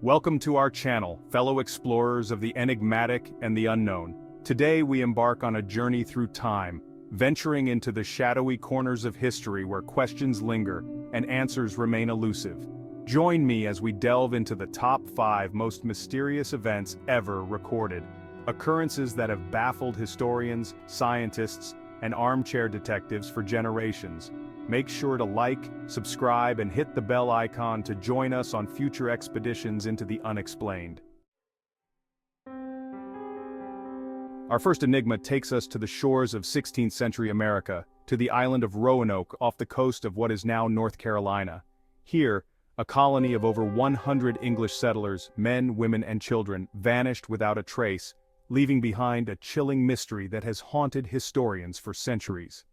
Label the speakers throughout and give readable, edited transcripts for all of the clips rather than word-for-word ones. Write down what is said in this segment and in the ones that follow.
Speaker 1: Welcome to our channel, fellow explorers of the enigmatic and the unknown. Today we embark on a journey through time, venturing into the shadowy corners of history where questions linger and answers remain elusive. Join me as we delve into the top 5 most mysterious events ever recorded. Occurrences that have baffled historians, scientists, and armchair detectives for generations. Make sure to like, subscribe, and hit the bell icon to join us on future expeditions into the unexplained. Our first enigma takes us to the shores of 16th century America, to the island of Rowan Oak off the coast of what is now North Carolina. Here, a colony of over 100 English settlers, men, women, and children, vanished without a trace, leaving behind a chilling mystery that has haunted historians for centuries.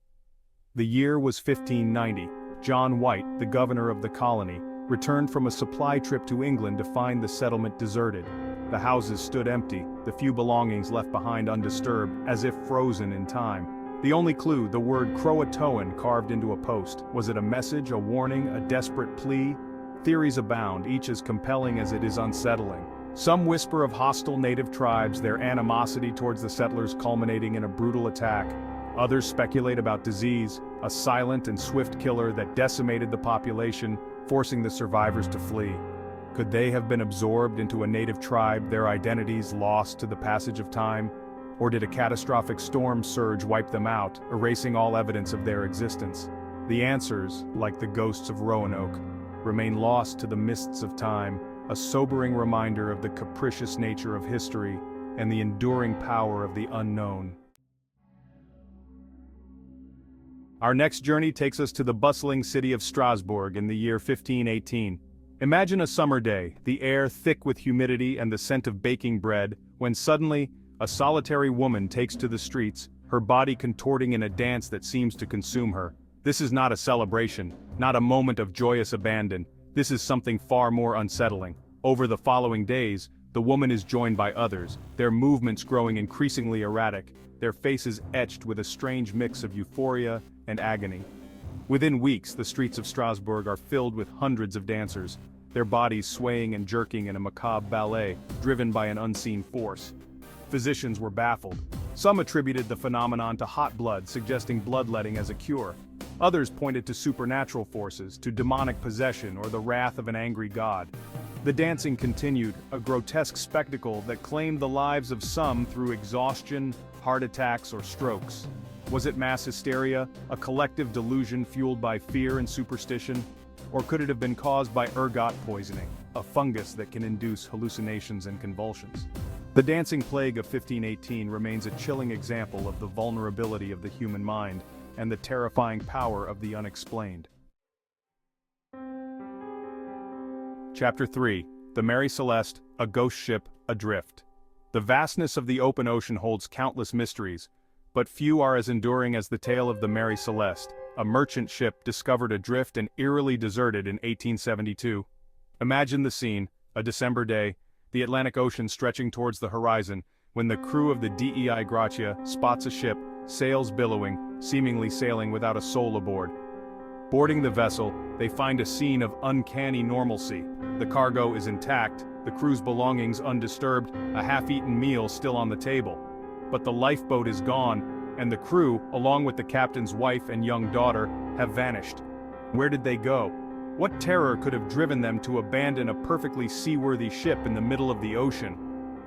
Speaker 1: The year was 1590. John White, the governor of the colony, returned from a supply trip to England to find the settlement deserted. The houses stood empty, the few belongings left behind undisturbed, as if frozen in time. The only clue, the word Croatoan carved into a post. Was it a message, a warning, a desperate plea? Theories abound, each as compelling as it is unsettling. Some whisper of hostile native tribes, their animosity towards the settlers culminating in a brutal attack. Others speculate about disease, a silent and swift killer that decimated the population, forcing the survivors to flee. Could they have been absorbed into a native tribe, their identities lost to the passage of time? Or did a catastrophic storm surge wipe them out, erasing all evidence of their existence? The answers, like the ghosts of Rowan Oak, remain lost to the mists of time, a sobering reminder of the capricious nature of history and the enduring power of the unknown. Our next journey takes us to the bustling city of Strasbourg in the year 1518. Imagine a summer day, the air thick with humidity and the scent of baking bread, when suddenly, a solitary woman takes to the streets, her body contorting in a dance that seems to consume her. This is not a celebration, not a moment of joyous abandon. This is something far more unsettling. Over the following days, the woman is joined by others, their movements growing increasingly erratic, their faces etched with a strange mix of euphoria and agony. Within weeks, the streets of Strasbourg are filled with hundreds of dancers, their bodies swaying and jerking in a macabre ballet, driven by an unseen force. Physicians were baffled. Some attributed the phenomenon to hot blood, suggesting bloodletting as a cure. Others pointed to supernatural forces, to demonic possession or the wrath of an angry god. The dancing continued, a grotesque spectacle that claimed the lives of some through exhaustion, heart attacks, or strokes. Was it mass hysteria, a collective delusion fueled by fear and superstition? Or could it have been caused by ergot poisoning, a fungus that can induce hallucinations and convulsions? The dancing plague of 1518 remains a chilling example of the vulnerability of the human mind and the terrifying power of the unexplained. Chapter 3. The Mary Celeste, a ghost ship, adrift. The vastness of the open ocean holds countless mysteries, but few are as enduring as the tale of the Mary Celeste, a merchant ship discovered adrift and eerily deserted in 1872. Imagine the scene, a December day, the Atlantic Ocean stretching towards the horizon, when the crew of the DEI Gracia spots a ship, sails billowing, seemingly sailing without a soul aboard. Boarding the vessel, they find a scene of uncanny normalcy. The cargo is intact, the crew's belongings undisturbed, a half-eaten meal still on the table. But the lifeboat is gone, and the crew, along with the captain's wife and young daughter, have vanished. Where did they go? What terror could have driven them to abandon a perfectly seaworthy ship in the middle of the ocean?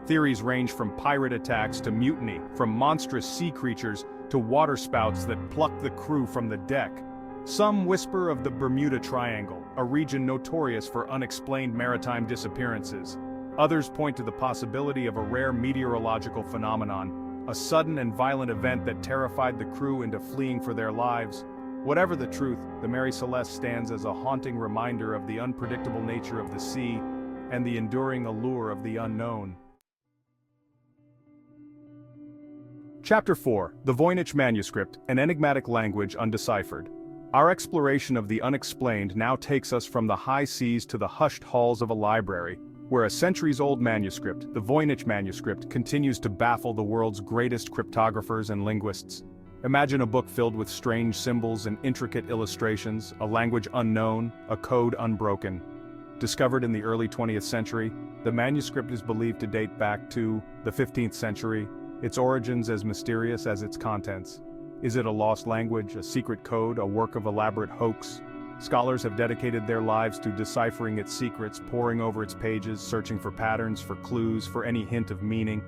Speaker 1: Theories range from pirate attacks to mutiny, from monstrous sea creatures to waterspouts that pluck the crew from the deck. Some whisper of the Bermuda Triangle, a region notorious for unexplained maritime disappearances. Others point to the possibility of a rare meteorological phenomenon, a sudden and violent event that terrified the crew into fleeing for their lives. Whatever the truth, the Mary Celeste stands as a haunting reminder of the unpredictable nature of the sea and the enduring allure of the unknown. Chapter 4. The Voich Manuscript, an enigmatic language undeciphered. Our exploration of the unexplained now takes us from the high seas to the hushed halls of a library, where a centuries-old manuscript, the Voich Manuscript, continues to baffle the world's greatest cryptographers and linguists. Imagine a book filled with strange symbols and intricate illustrations, a language unknown, a code unbroken. Discovered in the early 20th century, the manuscript is believed to date back to the 15th century, its origins as mysterious as its contents. Is it a lost language, a secret code, a work of elaborate hoax? Scholars have dedicated their lives to deciphering its secrets, poring over its pages, searching for patterns, for clues, for any hint of meaning.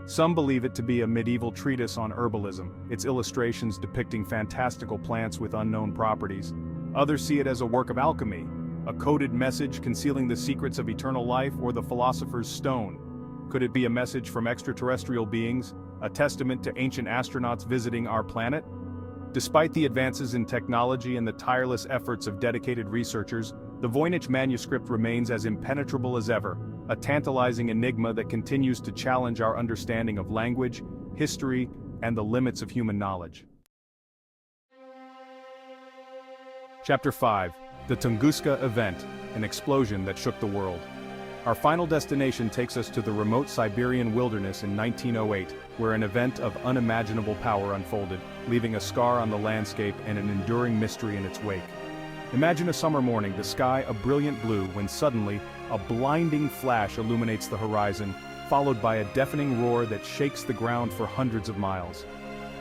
Speaker 1: Some believe it to be a medieval treatise on herbalism, its illustrations depicting fantastical plants with unknown properties. Others see it as a work of alchemy, a coded message concealing the secrets of eternal life or the philosopher's stone. Could it be a message from extraterrestrial beings, a testament to ancient astronauts visiting our planet? Despite the advances in technology and the tireless efforts of dedicated researchers, the Voich Manuscript remains as impenetrable as ever, a tantalizing enigma that continues to challenge our understanding of language, history, and the limits of human knowledge. Chapter 5. The Tunguska Event, an explosion that shook the world. Our final destination takes us to the remote Siberian wilderness in 1908, where an event of unimaginable power unfolded, leaving a scar on the landscape and an enduring mystery in its wake. Imagine a summer morning, the sky a brilliant blue, when suddenly, a blinding flash illuminates the horizon, followed by a deafening roar that shakes the ground for hundreds of miles.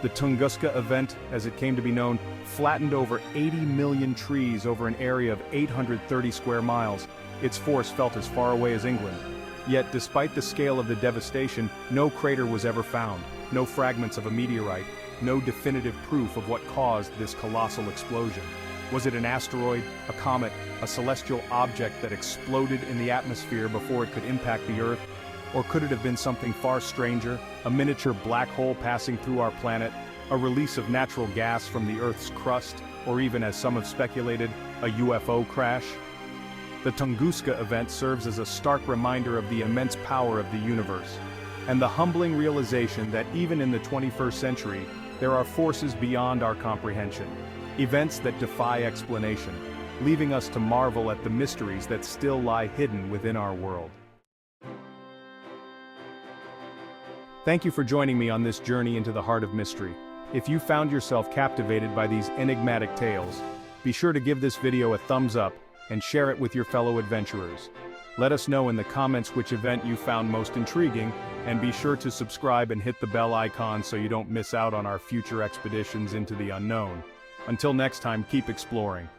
Speaker 1: The Tunguska Event, as it came to be known, flattened over 80 million trees over an area of 830 square miles. Its force felt as far away as England. Yet, despite the scale of the devastation, no crater was ever found, no fragments of a meteorite, no definitive proof of what caused this colossal explosion. Was it an asteroid, a comet, a celestial object that exploded in the atmosphere before it could impact the Earth? Or could it have been something far stranger, a miniature black hole passing through our planet, a release of natural gas from the Earth's crust, or even, as some have speculated, a UFO crash? The Tunguska Event serves as a stark reminder of the immense power of the universe, and the humbling realization that even in the 21st century, there are forces beyond our comprehension, events that defy explanation, leaving us to marvel at the mysteries that still lie hidden within our world. Thank you for joining me on this journey into the heart of mystery. If you found yourself captivated by these enigmatic tales, be sure to give this video a thumbs up and share it with your fellow adventurers. Let us know in the comments which event you found most intriguing, and be sure to subscribe and hit the bell icon so you don't miss out on our future expeditions into the unknown. Until next time, keep exploring.